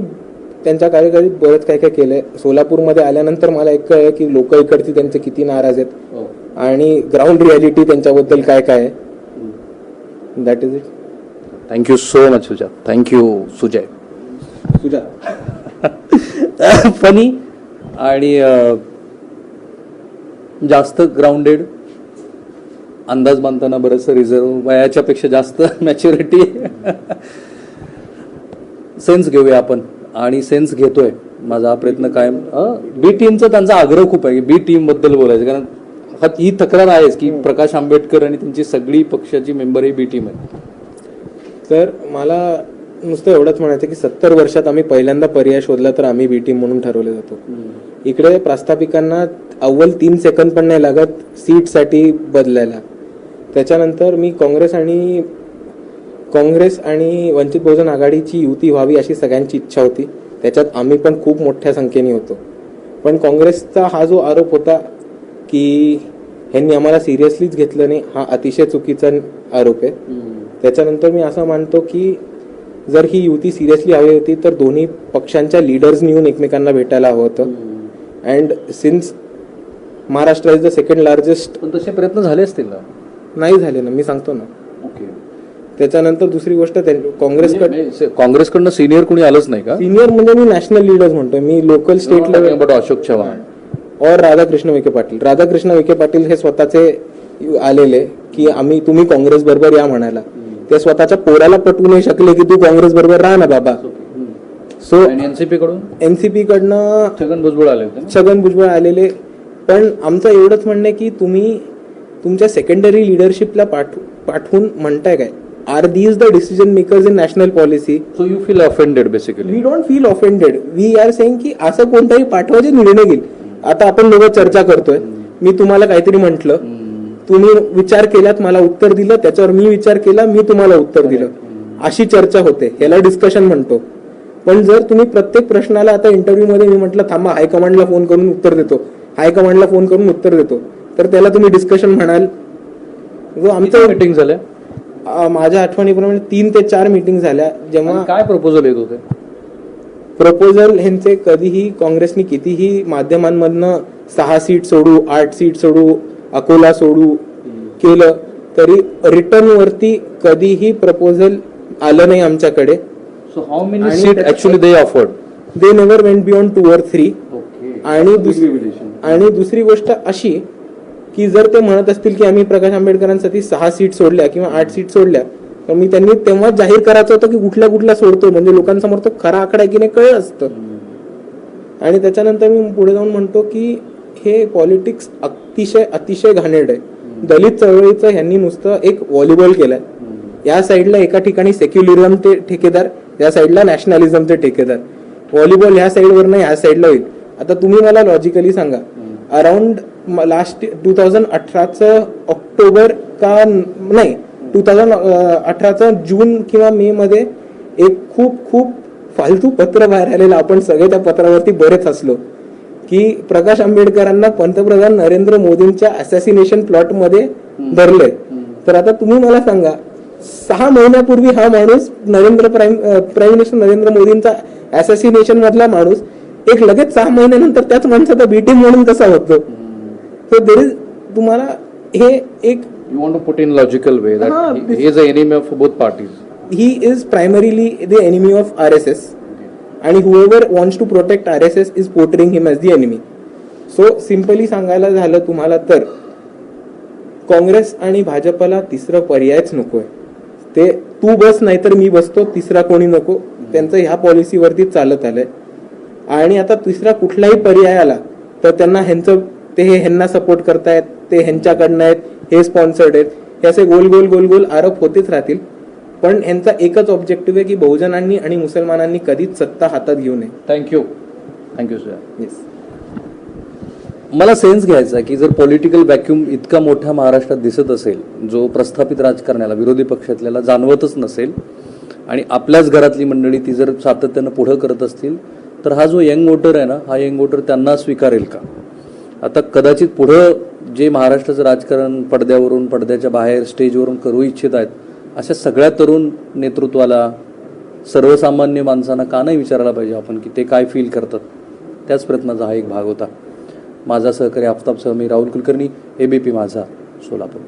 त्यांच्या कार्यकाळात बरंच काय काय केलंय. सोलापूरमध्ये आल्यानंतर मला एक कळलं की लोक इकडची त्यांचे किती नाराज आहेत आणि ग्राउंड रियालिटी त्यांच्याबद्दल काय काय आहे. That is it. Thank you so much Suja. Thank you Sujay. तुझ्या फनी आणि जास्त ग्राउंडेड, अंदाज बांधताना बरंचसं रिझर्व, वयाच्या पेक्षा जास्त मॅच्युरिटी. सेन्स घेऊया आपण आणि सेन्स घेतोय. माझा हा प्रयत्न कायम. बी टीमचा त्यांचा आग्रह खूप आहे की बी टीम बद्दल बोलायचं, कारण ही तक्रार आहेच की प्रकाश आंबेडकर आणि त्यांची सगळी पक्षाची मेंबर ही बी टीम आहे. तर मला नुसतं एवढंच म्हणायचं की 70 वर्षात आम्ही पहिल्यांदा पर्याय शोधला तर आम्ही बी टीम म्हणून ठरवले जातो. इकडे प्रास्ताविकांना अव्वल 3 सेकंद पण नाही लागत सीटसाठी बदलायला. त्याच्यानंतर मी काँग्रेस आणि वंचित बहुजन आघाडीची युती व्हावी अशी सगळ्यांची इच्छा होती. त्याच्यात आम्ही पण खूप मोठ्या संख्येने होतो. पण काँग्रेसचा हा जो आरोप होता की ह्यांनी आम्हाला सिरियसलीच घेतलं नाही, हा अतिशय चुकीचा आरोप आहे. त्याच्यानंतर मी असं मानतो की जर ही युती सिरियसली हवी होती तर दोन्ही पक्षांच्या लिडर्सनी येऊन एकमेकांना भेटायला हवं होतं. And since Maharashtra is the second largest. पण तसे प्रयत्न झाले असतील ना? नाही झाले ना, मी सांगतो ना. ओके. त्याच्यानंतर दुसरी गोष्ट, काँग्रेसकडनं सिनियर कोणी आलंच नाही का? सिनियर म्हणजे मी नॅशनल लीडर्स म्हणतोय, मी local state level. But Ashok Chavan और राधाकृष्ण विखे पाटील हे स्वतःचे आलेले की तुम्ही काँग्रेस बरोबर या म्हणायला. ते स्वतःच्या पोराला पटवू नाही शकले की तू काँग्रेस बरोबर राहा ना बाबा. सो एनसीपी कडनं छगन भुजबळ आलेले. पण आमचं एवढंच म्हणणं आहे की तुम्ही तुमच्या सेकंडरी लिडरशिपला पाठवून म्हणताय काय, are these the decision makers in national policy? So you feel offended basically? We don't feel offended. We are saying की असं कोणताही पाठवायचे निर्णय घेईल. आता आपण लोक चर्चा करतोय, मी तुम्हाला काहीतरी म्हटलं, तुम्ही विचार केलात, मला उत्तर दिलं, त्याच्यावर मी विचार केला, मी तुम्हाला उत्तर दिलं, अशी चर्चा होते. ह्याला डिस्कशन म्हणतो. पण जर तुम्ही प्रत्येक प्रश्नाला, आता इंटरव्ह्यू मध्ये मी म्हटलं थांबा हायकमांडला फोन करून उत्तर देतो, हायकमांडला फोन करून उत्तर देतो, तर त्याला तुम्ही डिस्कशन म्हणाल? जो आमच्या मीटिंग झाल्या, माझ्या आठवणीप्रमाणे 3 ते 4 मीटिंग झाल्या. जेव्हा काय प्रपोजल येत होते? प्रपोजल ह्यांचे कधीही काँग्रेसनी कितीही माध्यमांमधनं 6 सीट सोडू, 8 सीट सोडू, अकोला सोडू केलं तरी रिटर्न वरती कधीही प्रपोजल आलं नाही आमच्याकडे. So how many seat actually they offered? They never went beyond 2 or 3. आणि दुसरी गोष्ट अशी की जर ते म्हणत असतील की आम्ही प्रकाश आंबेडकरांसाठी 6 सीट सोडल्या किंवा 8 सीट सोडल्या, तर मी त्यांनी तेव्हाच जाहीर करायचं होतं की कुठल्या कुठल्या सोडतो, म्हणजे लोकांसमोर तो खरा आकडा की नाही कळलं असतं. आणि त्याच्यानंतर मी पुढे जाऊन म्हणतो की हे पॉलिटिक्स अतिशय घाणेरड आहे. दलित चळवळीचं ह्यांनी नुसतं एक व्हॉलीबॉल केलाय. या साईडला एका ठिकाणी सेक्युलरिझम ते ठेकेदार, या साईडला नॅशनलिझम ते ठेकेदार. व्हॉलीबॉल ह्या साईडवर नाही, ह्या साईडला होईल. आता तुम्ही मला लॉजिकली सांगा, अराउंड लास्ट 2018चं ऑक्टोबर का नाही 2018चं जून किंवा मे मध्ये एक खूप फालतू पत्र बाहेर आलेलं, आपण सगळे त्या पत्रावरती बरेच हसलो की प्रकाश आंबेडकरांना पंतप्रधान नरेंद्र मोदींच्या असॅसिनेशन प्लॉट मध्ये धरलंय. तर आता तुम्ही मला सांगा, 6 महिन्यापूर्वी हा माणूस प्राईम मिनिस्टर नरेंद्र मोदींचा असॅसिनेशन मधला माणूस एक लगेच 6 महिन्यानंतर त्याच माणसाचा बीटीम म्हणून कसा होतो? सो देर इज तुम्हाला हे एक You want to put in logical way that हाँ, he is the enemy of both parties. he is primarily the enemy of RSS and whoever wants to protect RSS is portraying him as the enemy. So simply सांगायला झालं तुम्हाला तर काँग्रेस आणि भाजपला तिसरा पर्यायच नकोय. ते तू बस नाहीतर मी बसतो, तिसरा कोणी नको, त्यांचं ह्या पॉलिसीवरती चालत आलंय. आणि आता तिसरा कुठलाही पर्याय आला तर त्यांना ते ह्यांना सपोर्ट करतायत, ते ह्यांच्याकडनं आहेत, हे स्पॉन्सर्ड आहेत, हे असे गोल गोल गोल गोल आरोप होतेच राहतील. पण ह्यांचा एकच ऑब्जेक्टिव्ह आहे की बहुजनांनी आणि मुसलमानांनी कधीच सत्ता हातात घेऊ नये. Thank you sir. येस. मला सेन्स घ्यायचा की जर पॉलिटिकल व्हॅक्यूम इतका मोठा महाराष्ट्रात दिसत असेल, जो प्रस्थापित राजकारणाला विरोधी पक्षातल्याला जाणवतच नसेल, आणि आपल्याच घरातली मंडळी ती जर सातत्यानं पुढं करत असतील, तर हा जो यंग वोटर आहे ना, हा यंग वोटर त्यांना स्वीकारेल का? आता कदाचित पुढं जे महाराष्ट्राचं राजकारण पडद्याच्या बाहेर स्टेजवरून करू इच्छित आहेत, अशा सगळ्या तरुण नेतृत्वाला, सर्वसामान्य माणसांना का नाही विचारायला पाहिजे आपण की ते काय फील करतात? त्याच प्रयत्नाचा हा एक भाग होता. माझा सहकारी आफताबसह मी राहुल कुलकर्णी, ABP माझा, सोलापूर.